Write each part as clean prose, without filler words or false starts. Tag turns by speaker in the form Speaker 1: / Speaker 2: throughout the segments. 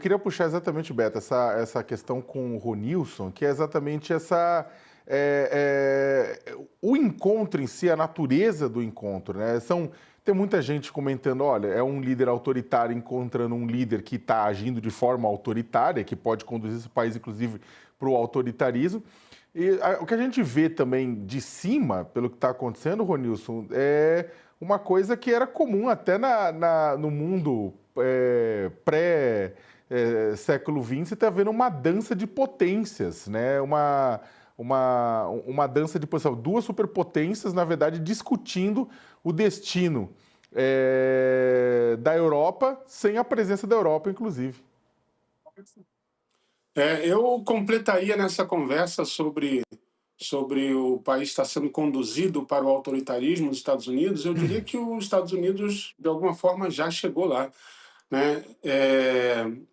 Speaker 1: queria puxar exatamente, Beto, essa questão com o Ronilson, que é exatamente o encontro em si, a natureza do encontro, né? Tem muita gente comentando, olha, é um líder autoritário encontrando um líder que está agindo de forma autoritária, que pode conduzir esse país, inclusive, para o autoritarismo. O que a gente vê também de cima, pelo que está acontecendo, Ronilson, é uma coisa que era comum até no mundo século XX, você está vendo uma dança de potências, né? Uma dança de potências, duas superpotências, na verdade, discutindo o destino da Europa, sem a presença da Europa, inclusive.
Speaker 2: Eu completaria nessa conversa sobre o país estar sendo conduzido para o autoritarismo nos Estados Unidos. Eu diria que os Estados Unidos, de alguma forma, já chegou lá, né?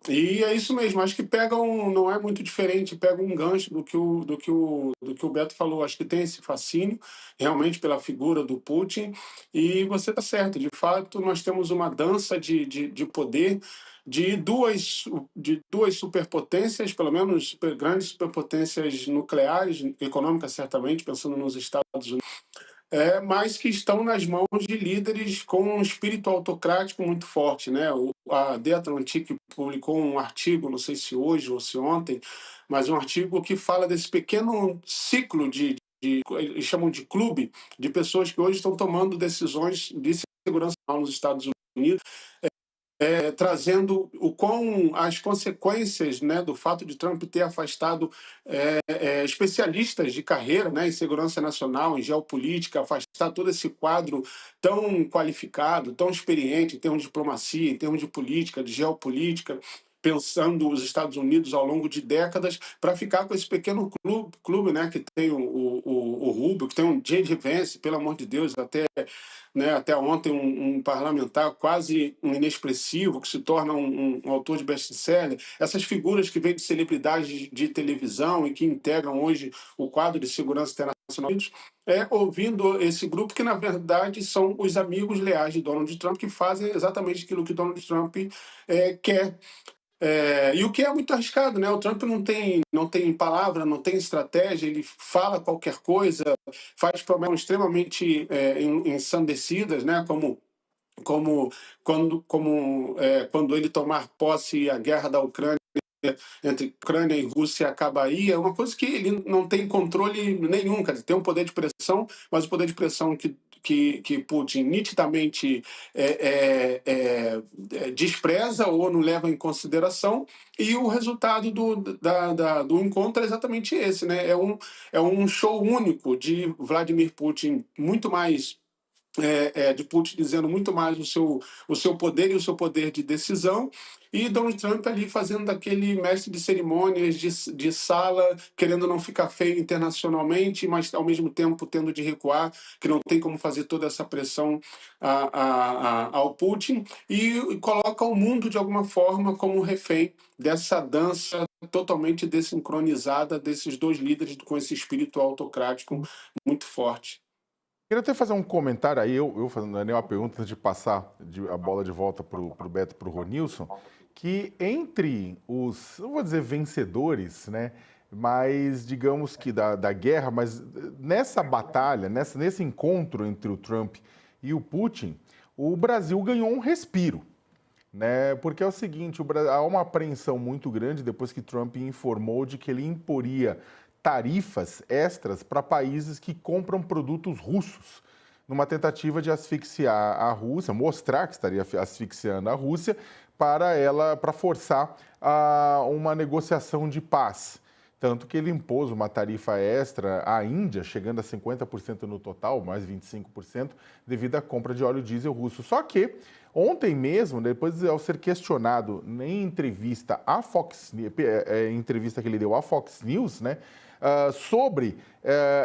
Speaker 2: E é isso mesmo. Acho que não é muito diferente, pega um gancho do que o Beto falou. Acho que tem esse fascínio realmente pela figura do Putin. E você está certo. De fato, nós temos uma dança de poder de duas superpotências, pelo menos grandes superpotências nucleares, econômicas certamente, pensando nos Estados Unidos, mas que estão nas mãos de líderes com um espírito autocrático muito forte, né? A The Atlantic publicou um artigo, não sei se hoje ou se ontem, mas um artigo que fala desse pequeno ciclo eles chamam de clube, de pessoas que hoje estão tomando decisões de segurança nos Estados Unidos, trazendo as consequências, né, do fato de Trump ter afastado especialistas de carreira, né, em segurança nacional, em geopolítica, afastar todo esse quadro tão qualificado, tão experiente em termos de diplomacia, em termos de política, de geopolítica, pensando os Estados Unidos ao longo de décadas, para ficar com esse pequeno clube, né, que tem o Rubio, que tem um J.D. Vance, pelo amor de Deus, até ontem um parlamentar quase inexpressivo, que se torna um autor de best-seller. Essas figuras que vêm de celebridades de televisão e que integram hoje o quadro de segurança internacional, ouvindo esse grupo que, na verdade, são os amigos leais de Donald Trump, que fazem exatamente aquilo que Donald Trump quer. E o que é muito arriscado, né? O Trump não tem palavra, não tem estratégia, ele fala qualquer coisa, faz promessas extremamente ensandecidas, né? Quando ele tomar posse e a guerra da Ucrânia entre Ucrânia e Rússia acabaria, é uma coisa que ele não tem controle nenhum, quer dizer, tem um poder de pressão, mas o poder de pressão que Putin nitidamente despreza ou não leva em consideração, e o resultado do encontro é exatamente esse, né? É um show único de Vladimir Putin, muito mais de Putin dizendo muito mais o seu poder e o seu poder de decisão, e Donald Trump ali fazendo daquele mestre de cerimônias de sala, querendo não ficar feio internacionalmente, mas ao mesmo tempo tendo de recuar, que não tem como fazer toda essa pressão ao Putin, e coloca o mundo de alguma forma como refém dessa dança totalmente desincronizada desses dois líderes com esse espírito autocrático muito forte.
Speaker 1: Queria até fazer um comentário aí, eu fazendo uma pergunta antes de passar a bola de volta para o Beto e para o Ronilson, que entre os, não vou dizer vencedores, né, mas digamos que da guerra, mas nessa batalha, nesse encontro entre o Trump e o Putin, o Brasil ganhou um respiro, né? Porque é o seguinte, há uma apreensão muito grande depois que Trump informou de que ele imporia tarifas extras para países que compram produtos russos, numa tentativa de asfixiar a Rússia, mostrar que estaria asfixiando a Rússia para forçar uma negociação de paz. Tanto que ele impôs uma tarifa extra à Índia, chegando a 50% no total, mais 25%, devido à compra de óleo diesel russo. Só que ontem mesmo, depois ao ser questionado em entrevista à Fox, entrevista que ele deu à Fox News, né, sobre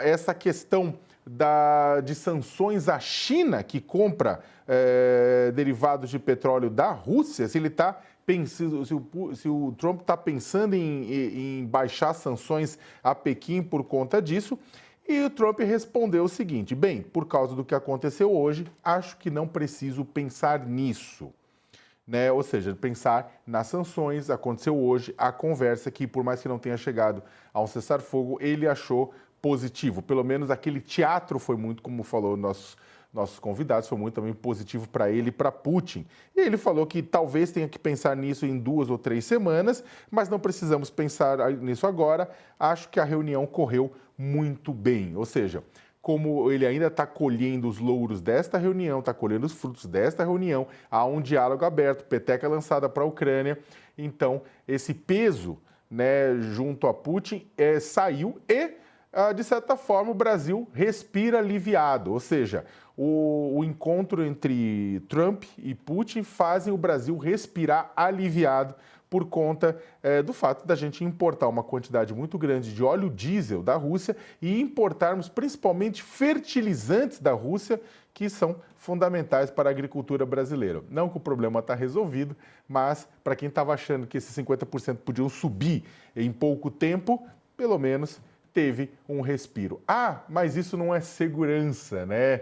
Speaker 1: essa questão de sanções à China, que compra derivados de petróleo da Rússia, se ele está pensando, se o Trump está pensando em baixar sanções a Pequim por conta disso. E o Trump respondeu o seguinte: bem, por causa do que aconteceu hoje, acho que não preciso pensar nisso. né? Ou seja, pensar nas sanções. Aconteceu hoje a conversa que, por mais que não tenha chegado a um cessar-fogo, ele achou positivo. Pelo menos aquele teatro foi muito, como falou nossos convidados, foi muito também positivo para ele e para Putin. E ele falou que talvez tenha que pensar nisso em 2 ou 3 semanas, mas não precisamos pensar nisso agora. Acho que a reunião correu muito bem. Ou seja, como ele ainda está colhendo os louros desta reunião, está colhendo os frutos desta reunião, há um diálogo aberto, peteca lançada para a Ucrânia. Então, esse peso, né, junto a Putin saiu e, de certa forma, o Brasil respira aliviado. Ou seja, o encontro entre Trump e Putin fazem o Brasil respirar aliviado por conta do fato da gente importar uma quantidade muito grande de óleo diesel da Rússia e importarmos principalmente fertilizantes da Rússia, que são fundamentais para a agricultura brasileira. Não que o problema está resolvido, mas para quem estava achando que esses 50% podiam subir em pouco tempo, pelo menos teve um respiro. Ah, mas isso não é segurança, né?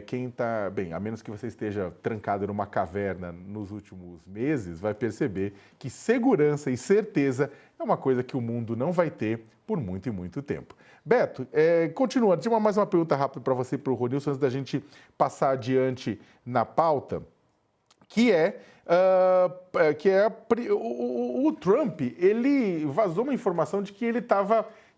Speaker 1: Quem está, bem, a menos que você esteja trancado numa caverna nos últimos meses, vai perceber que segurança e certeza é uma coisa que o mundo não vai ter por muito e muito tempo. Beto, continuando, tinha mais uma pergunta rápida para você e para o Ronilson, antes da gente passar adiante na pauta, que o Trump, ele vazou uma informação de que ele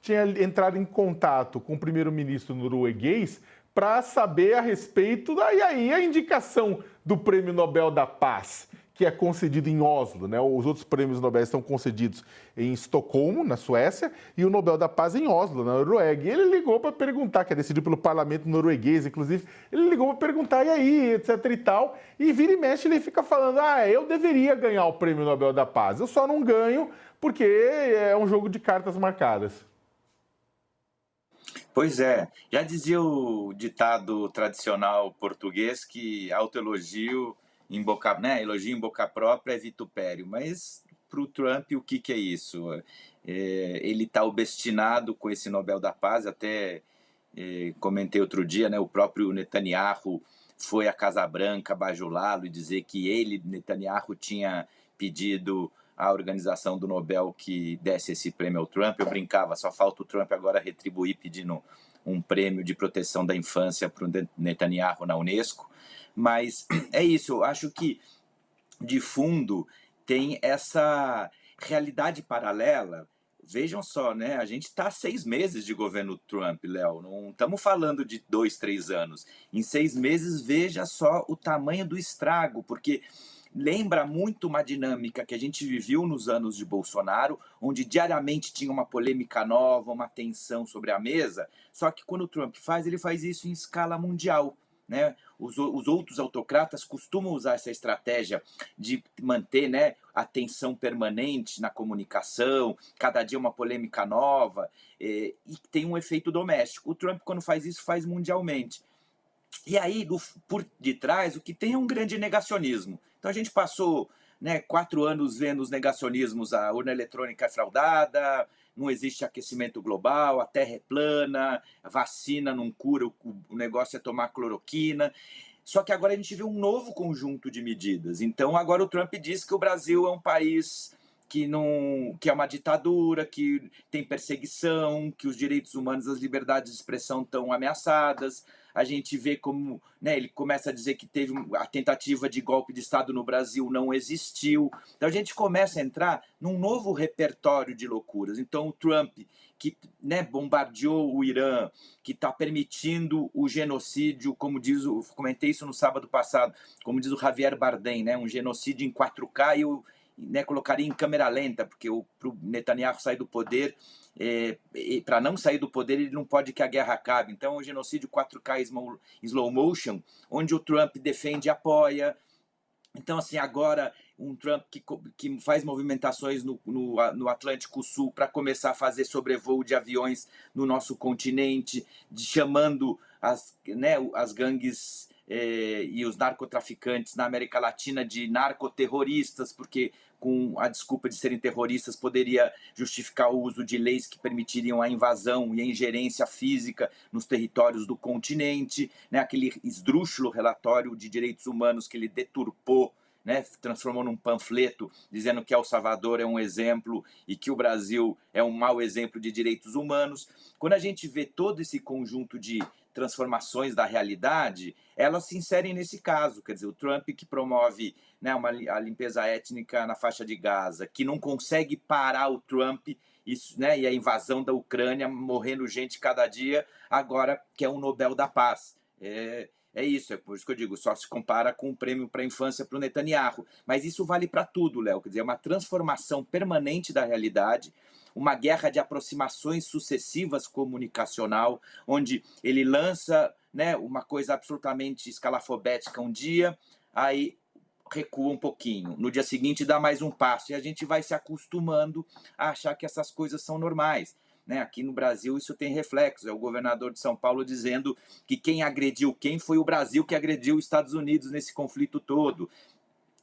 Speaker 1: tinha entrado em contato com o primeiro-ministro norueguês para saber a respeito e aí a indicação do Prêmio Nobel da Paz, que é concedido em Oslo, né? Os outros prêmios Nobel são concedidos em Estocolmo, na Suécia, e o Nobel da Paz em Oslo, na Noruega. E ele ligou para perguntar, que é decidido pelo parlamento norueguês, inclusive, ele ligou para perguntar, e aí, etc e tal, e vira e mexe, ele fica falando, eu deveria ganhar o Prêmio Nobel da Paz, eu só não ganho porque é um jogo de cartas marcadas.
Speaker 3: Pois é, já dizia o ditado tradicional português que autoelogio em boca, né, elogio em boca própria é vitupério, mas para o Trump o que é isso? Ele está obstinado com esse Nobel da Paz, até comentei outro dia, né, o próprio Netanyahu foi à Casa Branca bajulá-lo e dizer que ele, Netanyahu, tinha pedido à organização do Nobel que desse esse prêmio ao Trump. Eu brincava, só falta o Trump agora retribuir pedindo um prêmio de proteção da infância para o Netanyahu na Unesco. Mas é isso, eu acho que de fundo tem essa realidade paralela. Vejam só, né? A gente está há 6 meses de governo Trump, Léo. Não estamos falando de 2, 3 anos. Em 6 meses, veja só o tamanho do estrago, porque lembra muito uma dinâmica que a gente viveu nos anos de Bolsonaro, onde diariamente tinha uma polêmica nova, uma tensão sobre a mesa, só que quando o Trump ele faz isso em escala mundial. Né? Os outros autocratas costumam usar essa estratégia de manter, né, a tensão permanente na comunicação, cada dia uma polêmica nova, e tem um efeito doméstico. O Trump, quando faz isso, faz mundialmente. E aí, por detrás, o que tem é um grande negacionismo. Então a gente passou, né, 4 anos vendo os negacionismos, a urna eletrônica é fraudada, não existe aquecimento global, a Terra é plana, a vacina não cura, o negócio é tomar cloroquina. Só que agora a gente vê um novo conjunto de medidas. Então agora o Trump diz que o Brasil é um país que é uma ditadura, que tem perseguição, que os direitos humanos, as liberdades de expressão estão ameaçadas. A gente vê como, né, ele começa a dizer que teve a tentativa de golpe de Estado no Brasil não existiu. Então a gente começa a entrar num novo repertório de loucuras. Então o Trump, que, né, bombardeou o Irã, que está permitindo o genocídio, como diz, comentei isso no sábado passado, como diz o Javier Bardem, né, um genocídio em 4K né, colocaria em câmera lenta, porque para o Netanyahu sair do poder, para não sair do poder, ele não pode que a guerra acabe. Então, o genocídio 4K slow motion, onde o Trump defende e apoia. Então, assim, agora um Trump que faz movimentações no Atlântico Sul para começar a fazer sobrevoo de aviões no nosso continente, chamando as gangues e os narcotraficantes na América Latina de narcoterroristas, porque com a desculpa de serem terroristas poderia justificar o uso de leis que permitiriam a invasão e a ingerência física nos territórios do continente, né? Aquele esdrúxulo relatório de direitos humanos que ele deturpou, né, transformou num panfleto dizendo que El Salvador é um exemplo e que o Brasil é um mau exemplo de direitos humanos. Quando a gente vê todo esse conjunto de transformações da realidade, elas se inserem nesse caso. Quer dizer, o Trump que promove, né, a limpeza étnica na faixa de Gaza, que não consegue parar o Trump, isso, né, e a invasão da Ucrânia, morrendo gente cada dia, agora quer um Nobel da Paz. É isso, é por isso que eu digo, só se compara com o prêmio para a infância para o Netanyahu. Mas isso vale para tudo, Léo. Quer dizer, é uma transformação permanente da realidade, uma guerra de aproximações sucessivas comunicacional, onde ele lança, né, uma coisa absolutamente escalafobética um dia, aí recua um pouquinho, no dia seguinte dá mais um passo, e a gente vai se acostumando a achar que essas coisas são normais. Né? Aqui no Brasil isso tem reflexo, é o governador de São Paulo dizendo que quem agrediu quem foi o Brasil que agrediu os Estados Unidos nesse conflito todo.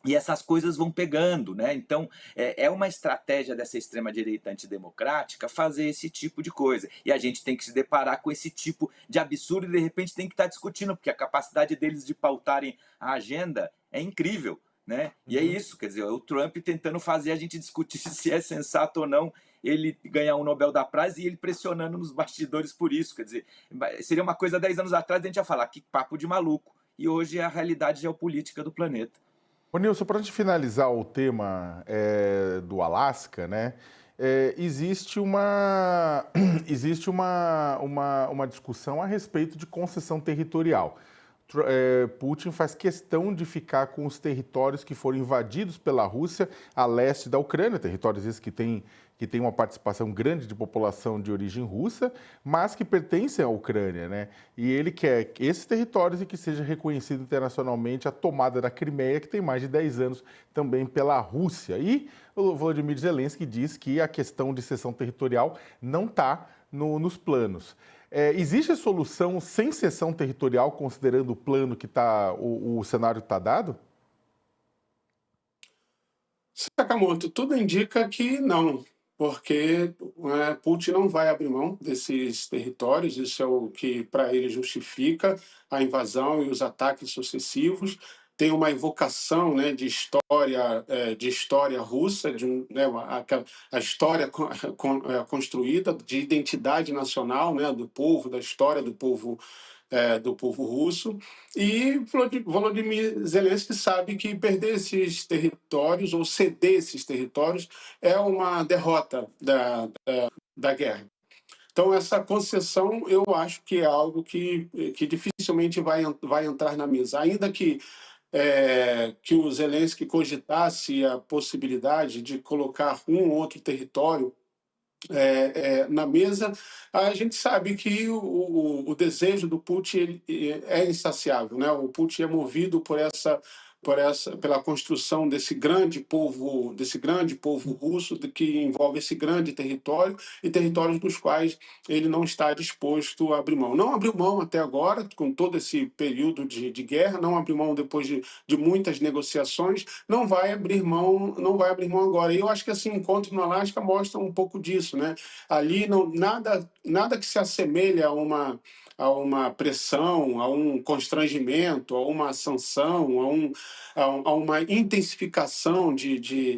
Speaker 3: E essas coisas vão pegando, né? Então, é uma estratégia dessa extrema-direita antidemocrática fazer esse tipo de coisa. E a gente tem que se deparar com esse tipo de absurdo e, de repente, tem que estar discutindo, porque a capacidade deles de pautarem a agenda é incrível, né? E é isso, quer dizer, o Trump tentando fazer a gente discutir se é sensato ou não ele ganhar um Nobel da Paz e ele pressionando nos bastidores por isso. Quer dizer, seria uma coisa 10 anos atrás a gente ia falar, que papo de maluco. E hoje é a realidade geopolítica do planeta.
Speaker 1: Ô Nilson, para a gente finalizar o tema do Alasca, né? Existe uma discussão a respeito de concessão territorial. Putin faz questão de ficar com os territórios que foram invadidos pela Rússia a leste da Ucrânia, territórios esses que têm uma participação grande de população de origem russa, mas que pertencem à Ucrânia, né? E ele quer esses territórios e que seja reconhecido internacionalmente a tomada da Crimeia, que tem mais de 10 anos também pela Rússia. E o Volodymyr Zelensky diz que a questão de cessão territorial não está nos planos. Existe solução sem cessão territorial, considerando o plano que o cenário que está dado?
Speaker 2: Sakamoto, tudo indica que não, porque Putin não vai abrir mão desses territórios, isso é o que para ele justifica a invasão e os ataques sucessivos. Tem uma evocação, né, de história russa, a história construída de identidade nacional, né, do povo, da história do povo russo. E Volodymyr Zelensky sabe que perder esses territórios ou ceder esses territórios é uma derrota da guerra. Então, essa concessão, eu acho que é algo que dificilmente vai entrar na mesa. Ainda que o Zelensky cogitasse a possibilidade de colocar um ou outro território na mesa, a gente sabe que o desejo do Putin é insaciável, né? O Putin é movido pela construção desse grande povo russo, que envolve esse grande território e territórios dos quais ele não está disposto a abrir mão. Não abriu mão até agora, com todo esse período de guerra, não abriu mão depois de muitas negociações, não vai abrir mão agora. E eu acho que esse encontro no Alasca mostra um pouco disso, né? Ali nada que se assemelhe a uma pressão, a um constrangimento, a uma sanção, a uma intensificação de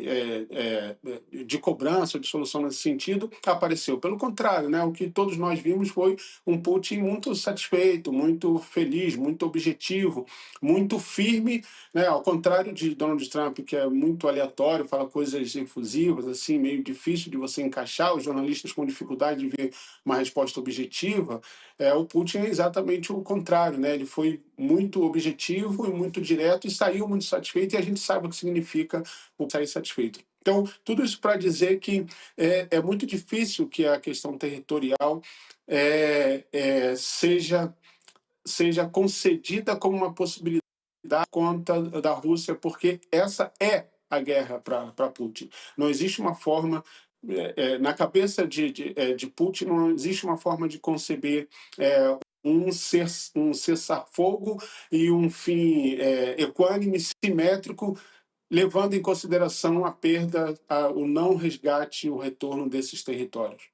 Speaker 2: cobrança, de solução nesse sentido, apareceu. Pelo contrário, né, o que todos nós vimos foi um Putin muito satisfeito, muito feliz, muito objetivo, muito firme, né, ao contrário de Donald Trump, que é muito aleatório, fala coisas efusivas, assim, meio difícil de você encaixar, os jornalistas com dificuldade de ver uma resposta objetiva. O Putin é exatamente o contrário, né? Ele foi muito objetivo e muito direto e saiu muito satisfeito, e a gente sabe o que significa o sair satisfeito. Então, tudo isso para dizer que é muito difícil que a questão territorial seja concedida como uma possibilidade conta da Rússia, porque essa é a guerra para Putin. Não existe uma forma na cabeça de Putin, não existe uma forma de conceber um cessar-fogo e um fim equânime, simétrico, levando em consideração a perda, o não resgate, o retorno desses territórios.